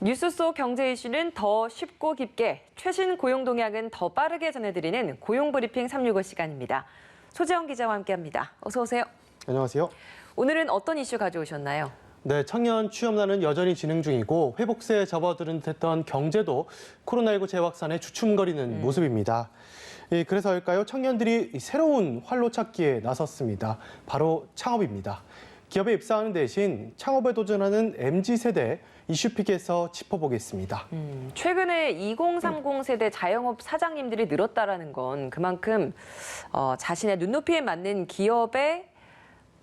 뉴스 속 경제 이슈는 더 쉽고 깊게, 최신 고용 동향은 더 빠르게 전해드리는 고용브리핑 365 시간입니다. 소재영 기자와 함께합니다. 어서 오세요. 안녕하세요. 오늘은 어떤 이슈 가져오셨나요? 네, 청년 취업난은 여전히 진행 중이고 회복세에 접어드는 듯했던 경제도 코로나19 재확산에 주춤거리는 모습입니다. 그래서일까요? 청년들이 새로운 활로 찾기에 나섰습니다. 바로 창업입니다. 기업에 입사하는 대신 창업에 도전하는 MZ세대 이슈픽에서 짚어보겠습니다. 최근에 2030 세대 자영업 사장님들이 늘었다라는 건 그만큼 자신의 눈높이에 맞는 기업에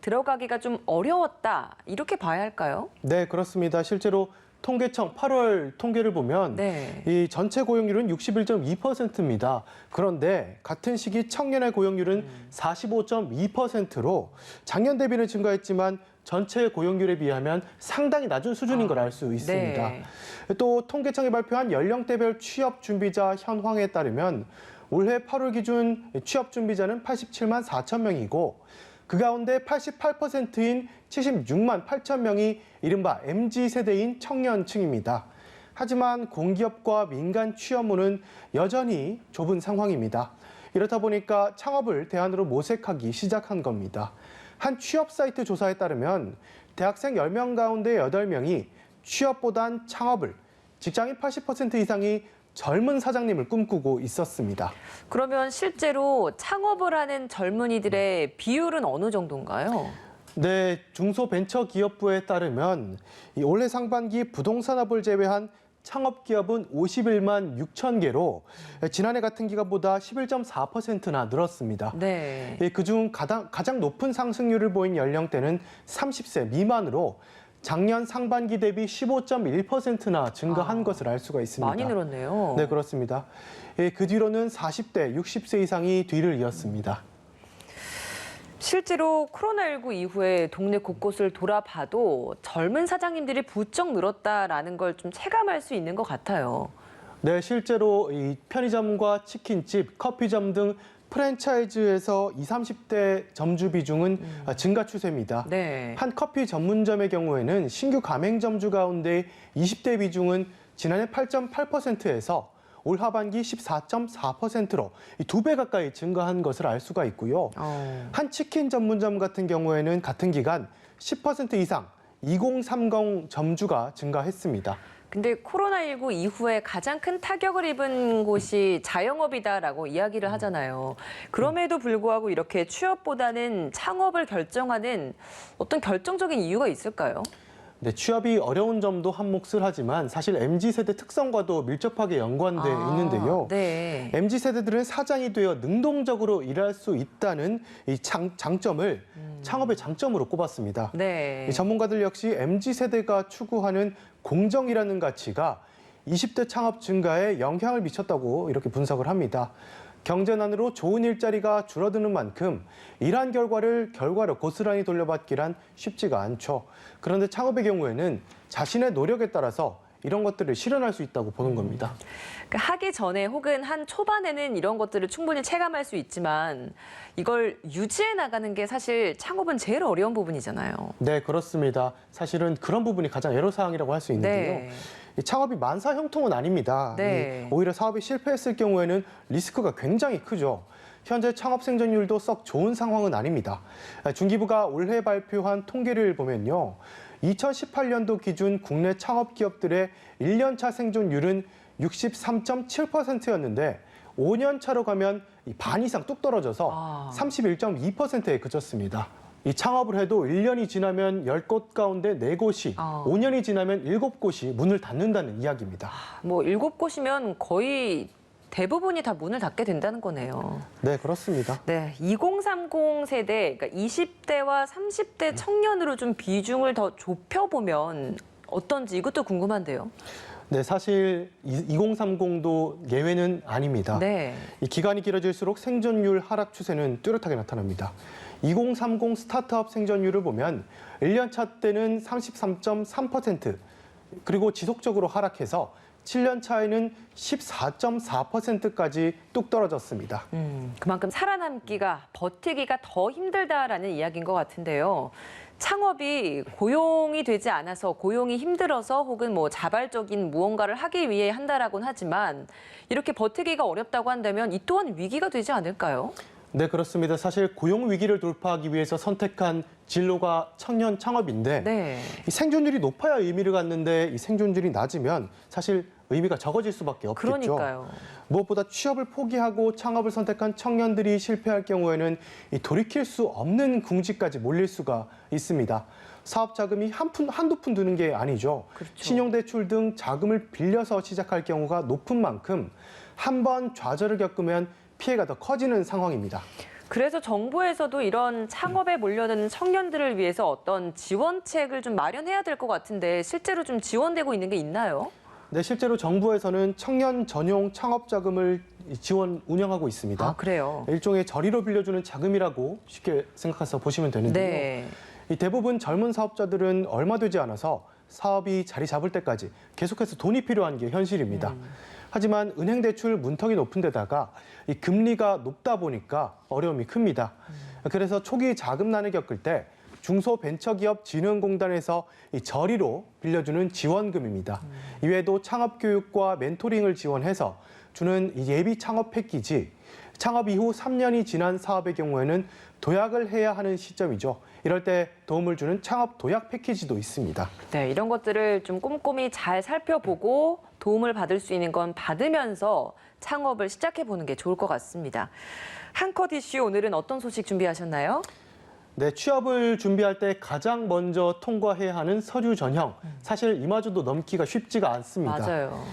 들어가기가 좀 어려웠다, 이렇게 봐야 할까요? 네, 그렇습니다. 실제로 통계청 8월 통계를 보면 이 전체 고용률은 61.2%입니다. 그런데 같은 시기 청년의 고용률은 45.2%로 작년 대비는 증가했지만 전체 고용률에 비하면 상당히 낮은 수준인 걸 알 수 있습니다. 네. 또 통계청이 발표한 연령대별 취업 준비자 현황에 따르면 올해 8월 기준 취업 준비자는 87만 4천 명이고 그 가운데 88%인 76만 8천 명이 이른바 MZ세대인 청년층입니다. 하지만 공기업과 민간 취업문은 여전히 좁은 상황입니다. 이렇다 보니까 창업을 대안으로 모색하기 시작한 겁니다. 한 취업 사이트 조사에 따르면 대학생 10명 가운데 8명이 취업보단 창업을, 직장인 80% 이상이 젊은 사장님을 꿈꾸고 있었습니다. 그러면 실제로 창업을 하는 젊은이들의 비율은 어느 정도인가요? 네, 중소벤처기업부에 따르면 올해 상반기 부동산업을 제외한 창업기업은 51만 6천 개로 지난해 같은 기간보다 11.4%나 늘었습니다. 네. 그중 가장 높은 상승률을 보인 연령대는 30세 미만으로 작년 상반기 대비 15.1%나 증가한 것을 알 수가 있습니다. 많이 늘었네요. 네, 그렇습니다. 그 뒤로는 40대, 60세 이상이 뒤를 이었습니다. 실제로 코로나19 이후에 동네 곳곳을 돌아봐도 젊은 사장님들이 부쩍 늘었다라는 걸 좀 체감할 수 있는 것 같아요. 네, 실제로 이 편의점과 치킨집, 커피점 등 프랜차이즈에서 20, 30대 점주 비중은 증가 추세입니다. 네. 한 커피 전문점의 경우에는 신규 가맹점주 가운데 20대 비중은 지난해 8.8%에서 올 하반기 14.4%로 2배 가까이 증가한 것을 알 수가 있고요. 한 치킨 전문점 같은 경우에는 같은 기간 10% 이상 2030 점주가 증가했습니다. 근데 코로나19 이후에 가장 큰 타격을 입은 곳이 자영업이다라고 이야기를 하잖아요. 그럼에도 불구하고 이렇게 취업보다는 창업을 결정하는 어떤 결정적인 이유가 있을까요? 네, 취업이 어려운 점도 한 몫을 하지만 사실 MZ세대 특성과도 밀접하게 연관돼 있는데요. 네. MZ세대들은 사장이 되어 능동적으로 일할 수 있다는 이 장점을 창업의 장점으로 꼽았습니다. 네. 이 전문가들 역시 MZ세대가 추구하는 공정이라는 가치가 20대 창업 증가에 영향을 미쳤다고 이렇게 분석을 합니다. 경제난으로 좋은 일자리가 줄어드는 만큼 일한 결과로 고스란히 돌려받기란 쉽지가 않죠. 그런데 창업의 경우에는 자신의 노력에 따라서 이런 것들을 실현할 수 있다고 보는 겁니다. 그러니까 하기 전에 혹은 한 초반에는 이런 것들을 충분히 체감할 수 있지만 이걸 유지해 나가는 게 사실 창업은 제일 어려운 부분이잖아요. 네, 그렇습니다. 사실은 그런 부분이 가장 애로사항이라고 할 수 있는데요. 네. 이 창업이 만사형통은 아닙니다. 네. 오히려 사업이 실패했을 경우에는 리스크가 굉장히 크죠. 현재 창업 생존율도 썩 좋은 상황은 아닙니다. 중기부가 올해 발표한 통계를 보면요. 2018년도 기준 국내 창업 기업들의 1년차 생존율은 63.7%였는데 5년 차로 가면 반 이상 뚝 떨어져서 31.2%에 그쳤습니다. 이 창업을 해도 1년이 지나면 10곳 가운데 4곳이, 5년이 지나면 7곳이 문을 닫는다는 이야기입니다. 뭐 7곳이면 거의 대부분이 다 문을 닫게 된다는 거네요. 네, 그렇습니다. 네, 2030 세대, 그러니까 20대와 30대 청년으로 좀 비중을 더 좁혀보면 어떤지 이것도 궁금한데요. 네, 사실 2030도 예외는 아닙니다. 네. 이 기간이 길어질수록 생존율 하락 추세는 뚜렷하게 나타납니다. 2030 스타트업 생존율을 보면 1년 차 때는 33.3%, 그리고 지속적으로 하락해서 7년 차에는 14.4%까지 뚝 떨어졌습니다. 그만큼 살아남기가, 버티기가 더 힘들다라는 이야기인 것 같은데요. 창업이 고용이 되지 않아서 고용이 힘들어서 혹은 뭐 자발적인 무언가를 하기 위해 한다라고는 하지만 이렇게 버티기가 어렵다고 한다면 이 또한 위기가 되지 않을까요? 네, 그렇습니다. 사실 고용 위기를 돌파하기 위해서 선택한 진로가 청년 창업인데 네. 이 생존율이 높아야 의미를 갖는데 이 생존율이 낮으면 사실 의미가 적어질 수밖에 없겠죠. 그러니까요. 무엇보다 취업을 포기하고 창업을 선택한 청년들이 실패할 경우에는 이 돌이킬 수 없는 궁지까지 몰릴 수가 있습니다. 사업 자금이 한두 푼 드는 게 아니죠. 그렇죠. 신용대출 등 자금을 빌려서 시작할 경우가 높은 만큼 한 번 좌절을 겪으면 피해가 더 커지는 상황입니다. 그래서 정부에서도 이런 창업에 몰려드는 청년들을 위해서 어떤 지원책을 좀 마련해야 될 것 같은데 실제로 좀 지원되고 있는 게 있나요? 네, 실제로 정부에서는 청년 전용 창업 자금을 운영하고 있습니다. 아, 그래요? 일종의 저리로 빌려주는 자금이라고 쉽게 생각해서 보시면 되는데요. 네. 이 대부분 젊은 사업자들은 얼마 되지 않아서 사업이 자리 잡을 때까지 계속해서 돈이 필요한 게 현실입니다. 하지만 은행 대출 문턱이 높은 데다가 이 금리가 높다 보니까 어려움이 큽니다. 그래서 초기 자금난을 겪을 때 중소벤처기업진흥공단에서 이 저리로 빌려주는 지원금입니다. 이외에도 창업교육과 멘토링을 지원해서 주는 이 예비 창업 패키지, 창업 이후 3년이 지난 사업의 경우에는 도약을 해야 하는 시점이죠. 이럴 때 도움을 주는 창업 도약 패키지도 있습니다. 네, 이런 것들을 좀 꼼꼼히 잘 살펴보고 도움을 받을 수 있는 건 받으면서 창업을 시작해 보는 게 좋을 것 같습니다. 한컷 이슈 오늘은 어떤 소식 준비하셨나요? 네, 취업을 준비할 때 가장 먼저 통과해야 하는 서류 전형. 사실 이마저도 넘기가 쉽지가 않습니다. 맞아요.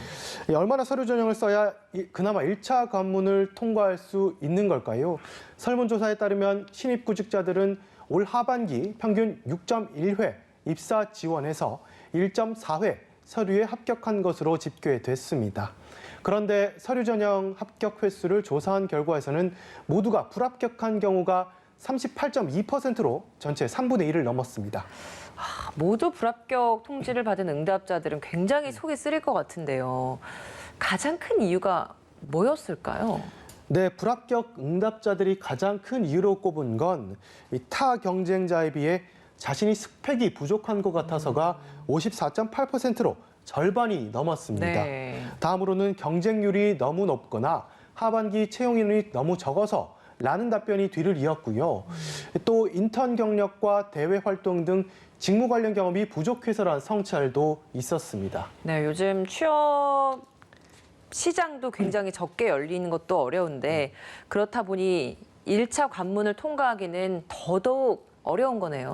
얼마나 서류 전형을 써야 그나마 1차 관문을 통과할 수 있는 걸까요? 설문조사에 따르면 신입구직자들은 올 하반기 평균 6.1회 입사 지원해서 1.4회 서류에 합격한 것으로 집계됐습니다. 그런데 서류 전형 합격 횟수를 조사한 결과에서는 모두가 불합격한 경우가 38.2%로 전체 3분의 1을 넘었습니다. 모두 불합격 통지를 받은 응답자들은 굉장히 속이 쓰릴 것 같은데요. 가장 큰 이유가 뭐였을까요? 네, 불합격 응답자들이 가장 큰 이유로 꼽은 건 타 경쟁자에 비해 자신이 스펙이 부족한 것 같아서가 54.8%로 절반이 넘었습니다. 네. 다음으로는 경쟁률이 너무 높거나 하반기 채용 인원이 너무 적어서 라는 답변이 뒤를 이었고요. 또 인턴 경력과 대외 활동 등 직무 관련 경험이 부족해서란 성찰도 있었습니다. 네, 요즘 취업 시장도 굉장히 적게 열리는 것도 어려운데 그렇다 보니 1차 관문을 통과하기는 더더욱 어려운 거네요.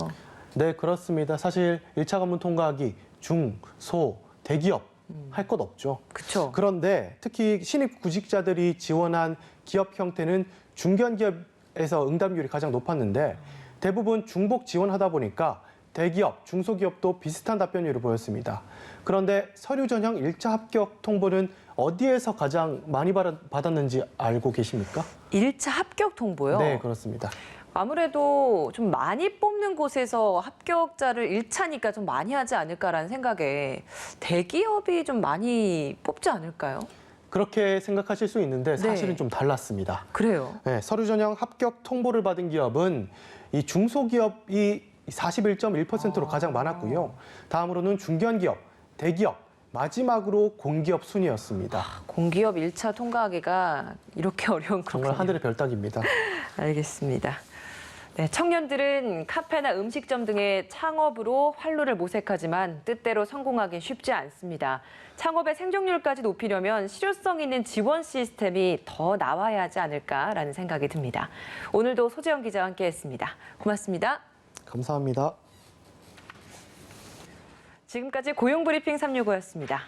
네, 그렇습니다. 사실 1차 관문 통과하기 중, 소, 대기업 할 것 없죠. 그렇죠. 그런데 특히 신입 구직자들이 지원한 기업 형태는 중견기업에서 응답률이 가장 높았는데 대부분 중복 지원하다 보니까 대기업, 중소기업도 비슷한 답변율을 보였습니다. 그런데 서류 전형 1차 합격 통보는 어디에서 가장 많이 받았는지 알고 계십니까? 1차 합격 통보요? 네, 그렇습니다. 아무래도 좀 많이 뽑는 곳에서 합격자를 1차니까 좀 많이 하지 않을까라는 생각에 대기업이 좀 많이 뽑지 않을까요? 그렇게 생각하실 수 있는데 사실은 네. 좀 달랐습니다. 그래요. 네, 서류 전형 합격 통보를 받은 기업은 이 중소기업이 41.1%로 가장 많았고요. 다음으로는 중견기업, 대기업, 마지막으로 공기업 순이었습니다. 공기업 1차 통과하기가 이렇게 어려운 정말 거군요. 하늘의 별따기입니다. 알겠습니다. 네, 청년들은 카페나 음식점 등의 창업으로 활로를 모색하지만 뜻대로 성공하긴 쉽지 않습니다. 창업의 생존율까지 높이려면 실효성 있는 지원 시스템이 더 나와야 하지 않을까라는 생각이 듭니다. 오늘도 소재영 기자와 함께했습니다. 고맙습니다. 감사합니다. 지금까지 고용브리핑 365였습니다.